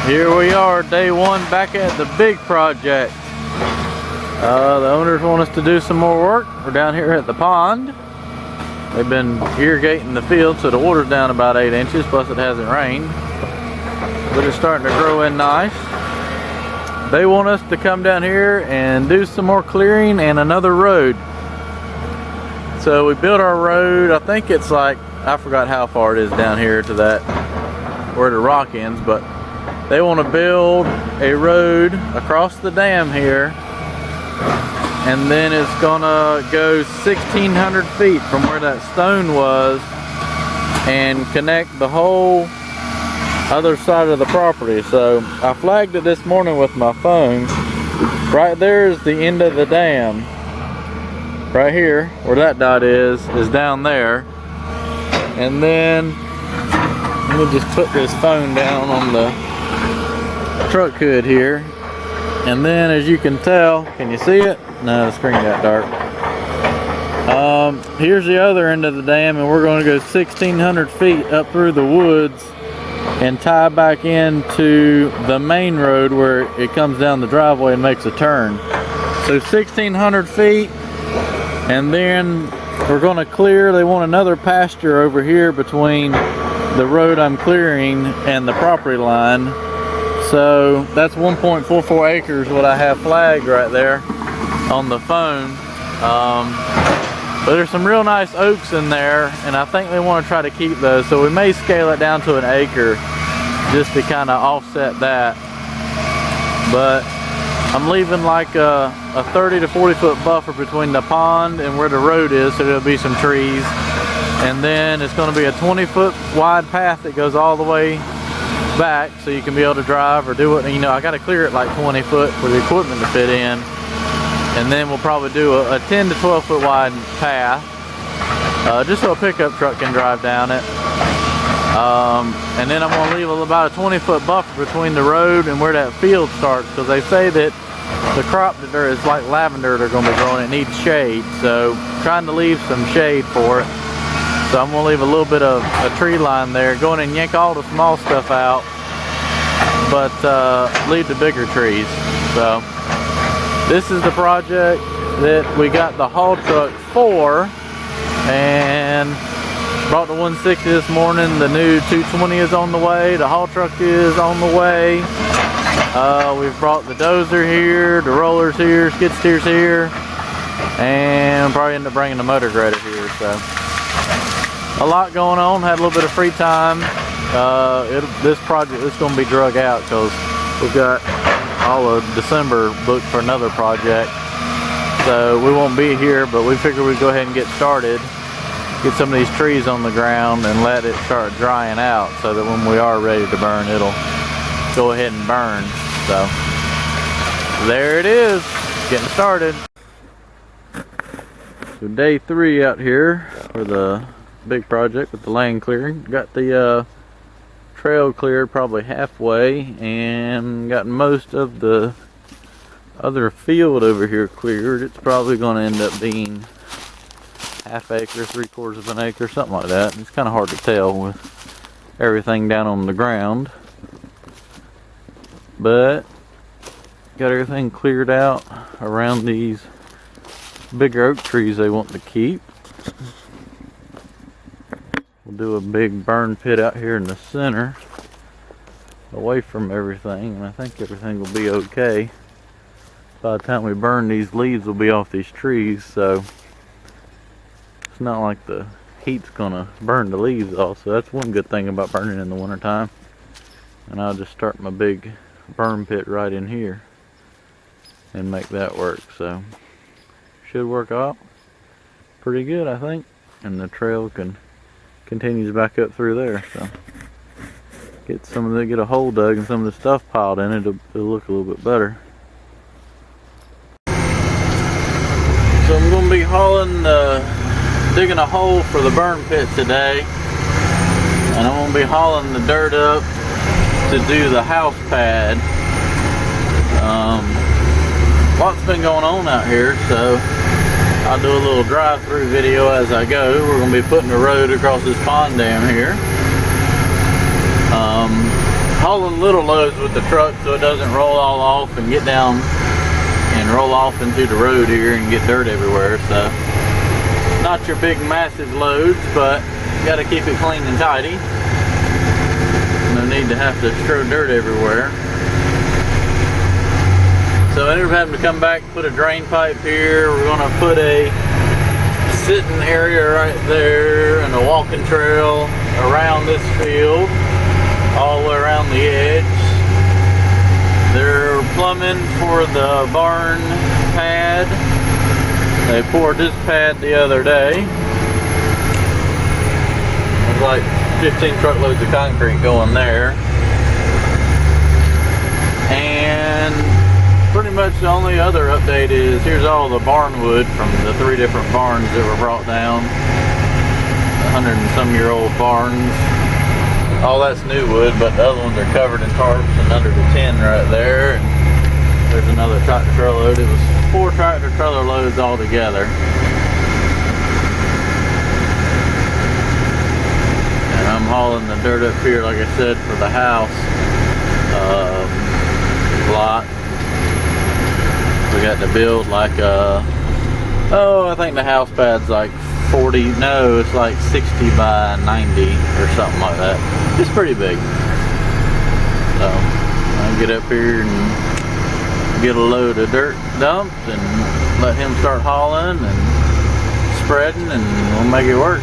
Here we are, day one, back at the big project. The owners want us to do some more work. We're down here at the pond. They've been irrigating the field, so the water's down about 8 inches, plus it hasn't rained. But it's starting to grow in nice. They want us to come down here and do some more clearing and another road. So we built our road. I think it's like, I forgot how far it is down here to that, where the rock ends, but they want to build a road across the dam here, and then it's gonna go 1,600 feet from where that stone was and connect the whole other side of the property. So I flagged it this morning with my phone. Right there is the end of the dam. Right here, where that dot is down there. And then, let me just put this phone down on the truck hood here. And then, as you can tell, can you see it? No, the screen got dark. Here's the other end of the dam, and we're going to go 1,600 feet up through the woods and tie back into the main road where it comes down the driveway and makes a turn. So 1,600 feet, and then we're going to clear. They want another pasture over here between the road I'm clearing and the property line. So that's 1.44 acres what I have flagged right there on the phone. But there's some real nice oaks in there, and I think they want to try to keep those. So we may scale it down to an acre just to kind of offset that. But I'm leaving like a 30 to 40 foot buffer between the pond and where the road is, so there'll be some trees. And then it's going to be a 20-foot wide path that goes all the way back, so you can be able to drive or do it. You know, I got to clear it like 20 foot for the equipment to fit in. And then we'll probably do a 10 to 12 foot wide path, just so a pickup truck can drive down it. And then I'm going to leave about a 20-foot buffer between the road and where that field starts, because they say that the crop that there is like lavender they're going to be growing. It needs shade, so trying to leave some shade for it. So I'm going to leave a little bit of a tree line there, go in and yank all the small stuff out, but leave the bigger trees. So this is the project that we got the haul truck for, and brought the 160 this morning. The new 220 is on the way. The haul truck is on the way. We've brought the dozer here, the rollers here, skid steers here, and probably end up bringing the motor grader here. So a lot going on. Had a little bit of free time. This project is going to be drug out because we've got all of December booked for another project, so we won't be here, but we figured we'd go ahead and get started, get some of these trees on the ground and let it start drying out, so that when we are ready to burn, it'll go ahead and burn. So there it is, getting started. So day 3 out here for the big project with the land clearing. Got the trail cleared probably halfway, and got most of the other field over here cleared. It's probably going to end up being half acre, 3/4 of an acre, something like that. It's kind of hard to tell with everything down on the ground, but got everything cleared out around these bigger oak trees they want to keep. We'll do a big burn pit out here in the center, away from everything, and I think everything will be okay. By the time we burn, these leaves will be off these trees, so it's not like the heat's gonna burn the leaves off. So that's one good thing about burning in the wintertime. And I'll just start my big burn pit right in here and make that work. So should work out pretty good, I think, and the trail continues back up through there. So get a hole dug and some of the stuff piled in it, it'll look a little bit better. So I'm going to be digging a hole for the burn pit today, and I'm going to be hauling the dirt up to do the house pad. Lots been going on out here, so I'll do a little drive-through video as I go. We're going to be putting a road across this pond dam here. hauling little loads with the truck so it doesn't roll all off and get down and roll off into the road here and get dirt everywhere. So not your big massive loads, but you got to keep it clean and tidy. No need to have to throw dirt everywhere. So I ended up having to come back, put a drain pipe here. We're going to put a sitting area right there and a walking trail around this field, all the way around the edge. They're plumbing for the barn pad. They poured this pad the other day. There's like 15 truckloads of concrete going there. And pretty much the only other update is here's all the barn wood from the 3 different barns that were brought down. 100 and some year old barns. All that's new wood, but the other ones are covered in tarps and under the tin right there. And there's another tractor trailer load. It was 4 tractor trailer loads all together. And I'm hauling the dirt up here, like I said, for the house lot. We got to build like a, I think the house pad's like 40, no, it's like 60 by 90 or something like that. It's pretty big. So I'll get up here and get a load of dirt dumped and let him start hauling and spreading, and we'll make it work.